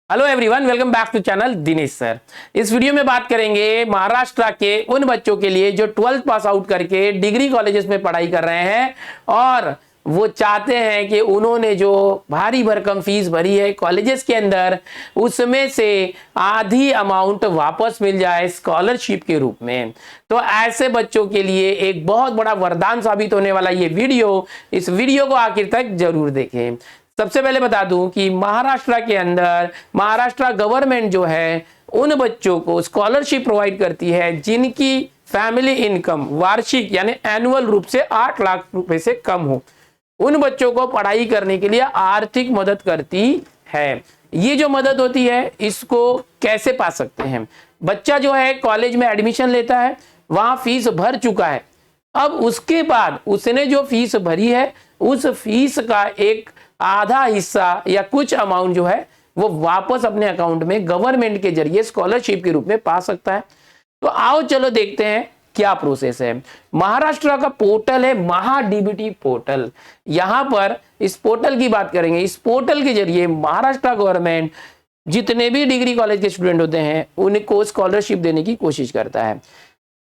Hello everyone, welcome back to channel Dinesh sir. इस video में बात करेंगे महाराष्ट्र के उन बच्चों के लिए जो 12th पास आउट करके डिग्री कॉलेजेस में पढ़ाई कर रहे हैं और वो चाहते हैं कि उन्होंने जो भारी भरकम फीस भरी है कॉलेजेस के अंदर उसमें से आधी अमाउंट वापस मिल जाए स्कॉलरशिप के रूप में। तो ऐसे बच्चों के लिए एक बहुत बड़ा वरदान साबित होने वाला ये वीडियो, इस वीडियो को आखिर तक जरूर देखें। सबसे पहले बता दूं कि महाराष्ट्र के अंदर महाराष्ट्र गवर्नमेंट जो है उन बच्चों को स्कॉलरशिप प्रोवाइड करती है जिनकी फैमिली इनकम वार्षिक यानी एनुअल रूप से 8 लाख रुपए से कम हो। उन बच्चों को पढ़ाई करने के लिए आर्थिक मदद करती है। ये जो मदद होती है इसको कैसे पा सकते हैं? बच्चा जो है कॉलेज में एडमिशन लेता है, वहां फीस भर चुका है। अब उसके बाद उसने जो फीस भरी है उस फीस का एक आधा हिस्सा या कुछ अमाउंट जो है वो वापस अपने अकाउंट में गवर्नमेंट के जरिए स्कॉलरशिप के रूप में पा सकता है। तो आओ चलो देखते हैं क्या प्रोसेस है। महाराष्ट्र का पोर्टल है महाडीबीटी पोर्टल। यहां पर इस पोर्टल की बात करेंगे। इस पोर्टल के जरिए महाराष्ट्र गवर्नमेंट जितने भी डिग्री कॉलेज के स्टूडेंट होते हैं उनको स्कॉलरशिप देने की कोशिश करता है।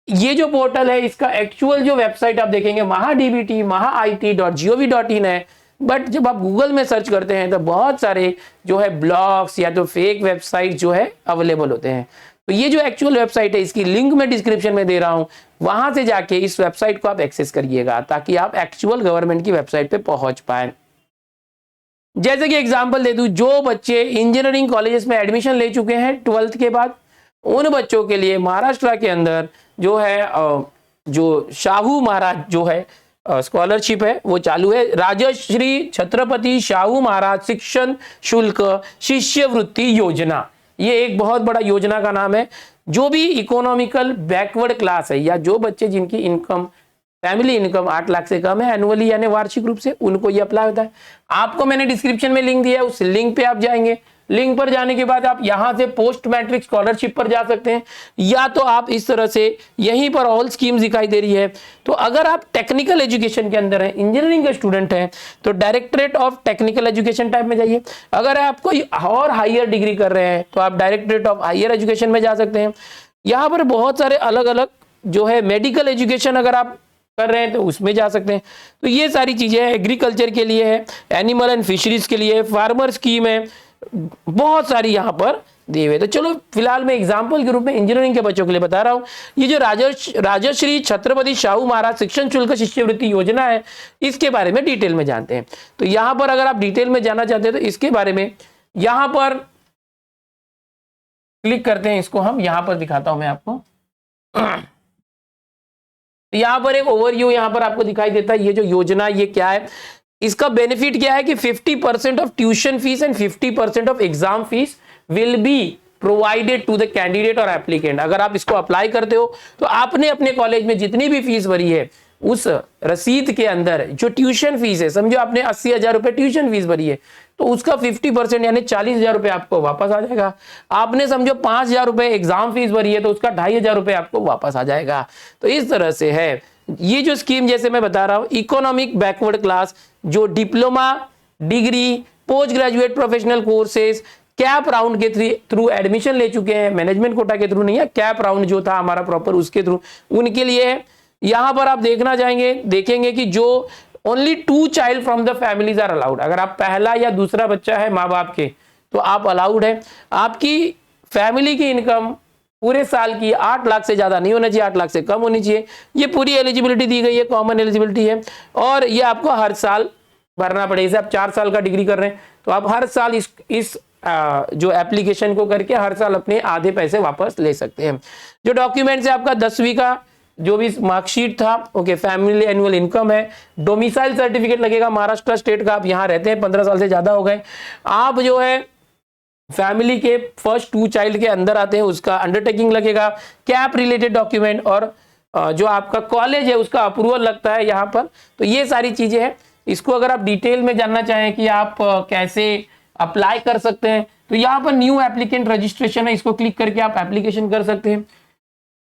ये जो पोर्टल है इसका एक्चुअल जो वेबसाइट आप देखेंगे महाडीबीटी maha.it.gov.in है। बट जब आप गूगल में सर्च करते हैं तो बहुत सारे जो है ब्लॉग्स या तो फेक वेबसाइट जो है अवेलेबल होते हैं। तो ये जो एक्चुअल वेबसाइट है इसकी लिंक मैं डिस्क्रिप्शन में दे रहा हूं, वहां से जाके इस वेबसाइट को आप एक्सेस करिएगा ताकि आप एक्चुअल गवर्नमेंट की वेबसाइट पे पहुंच पाए। जैसे कि एग्जांपल दे दूं, जो बच्चे इंजीनियरिंग कॉलेजेस में एडमिशन ले चुके हैं 12th के बाद, उन बच्चों के लिए महाराष्ट्र के अंदर जो है जो शाहू महाराज जो है स्कॉलरशिप है वो चालू है। राजश्री छत्रपति शाहू महाराज शिक्षण शुल्क शिष्यवृत्ति योजना, ये एक बहुत बड़ा योजना का नाम है। जो भी इकोनॉमिकल बैकवर्ड क्लास है या जो बच्चे जिनकी इनकम फैमिली इनकम 8 लाख से कम है एनुअली यानी वार्षिक रूप से, उनको ये अप्लाई होता है। आपको मैंने डिस्क्रिप्शन में लिंक दिया है, उस लिंक पे आप जाएंगे। लिंक पर जाने के बाद आप यहां से पोस्ट मैट्रिक स्कॉलरशिप पर जा सकते हैं या तो आप इस तरह से यहीं पर ऑल स्कीम्स दिखाई दे रही है। तो अगर आप टेक्निकल एजुकेशन के अंदर हैं, इंजीनियरिंग के स्टूडेंट हैं, तो directorate of technical education type में जाइए। अगर आप कोई और हायर डिग्री कर रहे हैं तो आप डायरेक्टरेट ऑफ हायर एजुकेशन में जा सकते हैं। यहाँ पर बहुत सारे अलग अलग जो है मेडिकल एजुकेशन अगर आप कर रहे हैं तो उसमें जा सकते हैं। तो ये सारी चीजें एग्रीकल्चर के लिए है, एनिमल एंड फिशरीज के लिए, फार्मर स्कीम है, बहुत सारी यहां पर दिए हुए। तो चलो फिलहाल मैं एग्जांपल के रूप में इंजीनियरिंग के बच्चों के लिए बता रहा हूं। ये जो राजश्री छत्रपति शाहू महाराज शिक्षण शुल्क शिष्यवृत्ति योजना है इसके बारे में डिटेल में जानते हैं। तो यहां पर अगर आप डिटेल में जानना चाहते हैं तो इसके बारे में यहां पर क्लिक करते हैं। इसको हम यहां पर दिखाता हूं मैं आपको। यहां पर एक ओवरव्यू यहां पर आपको दिखाई देता है। ये जो योजना ये क्या है, इसका बेनिफिट क्या है कि 50% off tuition fees and 50% off exam fees will be provided to the candidate और एप्लीकेंट। अगर आप इसको अप्लाई करते हो तो आपने अपने कॉलेज में जितनी भी फीस भरी है उस रसीद के अंदर जो ट्यूशन फीस है, समझो आपने 80,000 रुपए ट्यूशन फीस भरी है तो उसका 50% यानी 40,000 रुपए आपको वापस आ जाएगा। आपने समझो 5,000 रुपए एग्जाम फीस भरी है तो उसका 2,500 रुपए आपको वापस आ जाएगा। तो इस तरह से है ये जो स्कीम। जैसे मैं बता रहा हूं इकोनॉमिक बैकवर्ड क्लास जो diploma degree post graduate professional courses cap round के थ्रू एडमिशन ले चुके हैं, मैनेजमेंट कोटा के थ्रू नहीं है, कैप राउंड जो था हमारा प्रॉपर उसके थ्रू, उनके लिए है। यहां पर आप देखना चाहेंगे देखेंगे कि जो only 2 child from the families are allowed. अगर आप पहला या दूसरा बच्चा है माँ बाप के तो आप अलाउड है। आपकी फैमिली की इनकम पूरे साल की 8 लाख से ज्यादा नहीं होना चाहिए, 8 लाख से कम होनी चाहिए। ये पूरी एलिजिबिलिटी दी गई है, कॉमन एलिजिबिलिटी है। और ये आपको हर साल भरना पड़ेगा। आप 4 साल का डिग्री कर रहे हैं तो आप हर साल इस जो एप्लीकेशन को करके हर साल अपने आधे पैसे वापस ले सकते हैं। जो डॉक्यूमेंट्स है आपका 10वीं का जो भी मार्कशीट था, ओके, फैमिली एनुअल इनकम है, डोमिसाइल सर्टिफिकेट लगेगा महाराष्ट्र स्टेट का, आप यहाँ रहते हैं 15 साल से ज्यादा हो गए, आप जो है फैमिली के फर्स्ट 2 चाइल्ड के अंदर आते हैं उसका अंडरटेकिंग लगेगा, कैप रिलेटेड डॉक्यूमेंट और जो आपका कॉलेज है उसका अप्रूवल लगता है यहाँ पर। तो ये सारी चीजें हैं। इसको अगर आप डिटेल में जानना चाहें कि आप कैसे अप्लाई कर सकते हैं तो यहाँ पर न्यू एप्लीकेंट रजिस्ट्रेशन है, इसको क्लिक करके आप एप्लीकेशन कर सकते हैं।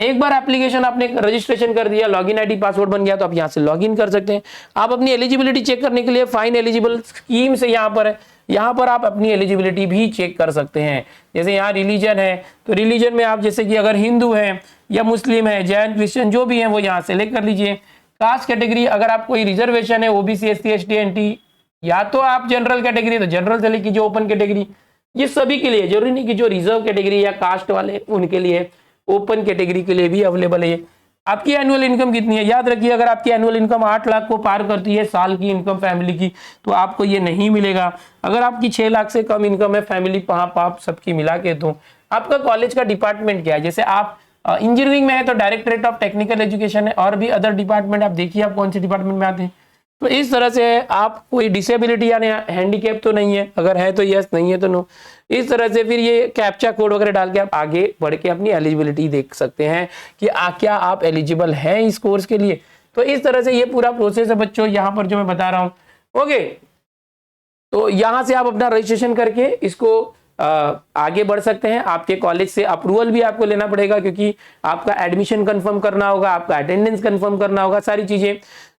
एक बार एप्लीकेशन आपने रजिस्ट्रेशन कर दिया, लॉगिन आईडी पासवर्ड बन गया तो आप यहाँ से लॉगिन कर सकते हैं। आप अपनी एलिजिबिलिटी चेक करने के लिए फाइन एलिजिबल स्कीम से यहाँ पर है, यहाँ पर आप अपनी एलिजिबिलिटी भी चेक कर सकते हैं। जैसे यहाँ रिलीजन है, तो रिलीजन में आप जैसे कि अगर हिंदू है या मुस्लिम है, जैन, क्रिश्चियन जो भी है वो यहाँ सेलेक्ट कर लीजिए। कास्ट कैटेगरी, अगर आप कोई रिजर्वेशन है ओबीसी, एससी, एसटी, एनटी, या तो आप जनरल कैटेगरी तो जनरल सेलेक्ट कीजिए, ओपन कैटेगरी ये सभी के लिए, जरूरी नहीं कि जो रिजर्व कैटेगरी या कास्ट वाले उनके लिए, ओपन कैटेगरी के लिए भी अवेलेबल है। आपकी एनुअल इनकम कितनी है, याद रखिए अगर आपकी एनुअल इनकम 8 लाख को पार करती है साल की इनकम फैमिली की, तो आपको ये नहीं मिलेगा। अगर आपकी 6 लाख से कम इनकम है फैमिली पाप सबकी मिला के, तो आपका कॉलेज का डिपार्टमेंट क्या है, जैसे आप इंजीनियरिंग में है तो डायरेक्टरेट ऑफ टेक्निकल एजुकेशन है, और भी अदर डिपार्टमेंट आप देखिए आप कौन से डिपार्टमेंट में आते हैं। तो इस तरह से आप कोई डिसेबिलिटी यानी हैंडीकैप तो नहीं है, अगर है तो यस, नहीं है तो नो। इस तरह से फिर ये कैप्चा कोड वगैरह डाल के आप आगे बढ़ के अपनी एलिजिबिलिटी देख सकते हैं कि क्या आप एलिजिबल हैं इस कोर्स के लिए। तो इस तरह से ये पूरा प्रोसेस है बच्चों, यहाँ पर जो मैं बता रहा हूँ। ओके, तो यहाँ से आप अपना रजिस्ट्रेशन करके इसको आगे बढ़ सकते हैं। आपके कॉलेज से अप्रूवल भी आपको लेना पड़ेगा, क्योंकि आपका एडमिशन कंफर्म करना होगा, आपका अटेंडेंस कंफर्म करना होगा, सारी चीजें।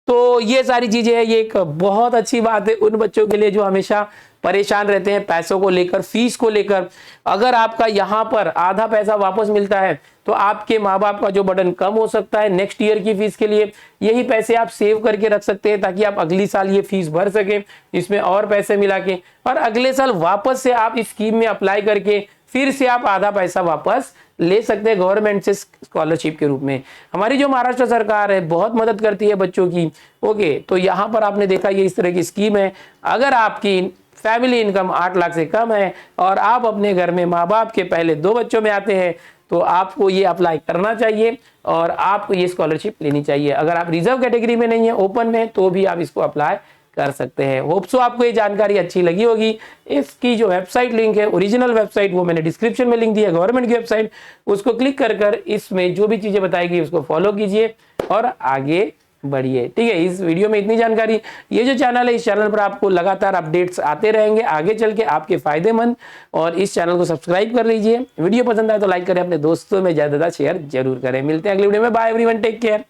तो ये सारी चीजें है, ये एक बहुत अच्छी बात है उन बच्चों के लिए जो हमेशा परेशान रहते हैं पैसों को लेकर, फीस को लेकर। अगर आपका यहाँ पर आधा पैसा वापस मिलता है तो आपके माँ बाप का जो बर्डन कम हो सकता है नेक्स्ट ईयर की फीस के लिए। यही पैसे आप सेव करके रख सकते हैं ताकि आप अगली साल ये फीस भर सके, इसमें और पैसे मिला के, और अगले साल वापस से आप इस स्कीम में अप्लाई करके फिर से आप आधा पैसा वापस ले सकते हैं गवर्नमेंट से स्कॉलरशिप के रूप में। हमारी जो महाराष्ट्र सरकार है बहुत मदद करती है बच्चों की। ओके, तो यहाँ पर आपने देखा ये इस तरह की स्कीम है। अगर आपकी फैमिली इनकम 8 लाख से कम है और आप अपने घर में माँ बाप के पहले 2 बच्चों में आते हैं, तो आपको ये अप्लाई करना चाहिए और आपको ये स्कॉलरशिप लेनी चाहिए। अगर आप रिजर्व कैटेगरी में नहीं है, ओपन में, तो भी आप इसको अप्लाई कर सकते हैं। होप सो आपको ये जानकारी अच्छी लगी होगी। इसकी जो वेबसाइट लिंक है, ओरिजिनल वेबसाइट, वो मैंने डिस्क्रिप्शन में लिंक दिया है, गवर्नमेंट की वेबसाइट, उसको क्लिक कर इसमें जो भी चीजें बताएगी उसको फॉलो कीजिए और आगे बढ़िए। ठीक है, इस वीडियो में इतनी जानकारी। ये जो चैनल है, इस चैनल पर आपको लगातार अपडेट्स आते रहेंगे आगे चल के आपके फायदेमंद, और इस चैनल को सब्सक्राइब कर लीजिए। वीडियो पसंद आए तो लाइक करें, अपने दोस्तों में ज्यादा शेयर जरूर करें। मिलते हैं अगले वीडियो में। Bye everyone, take care.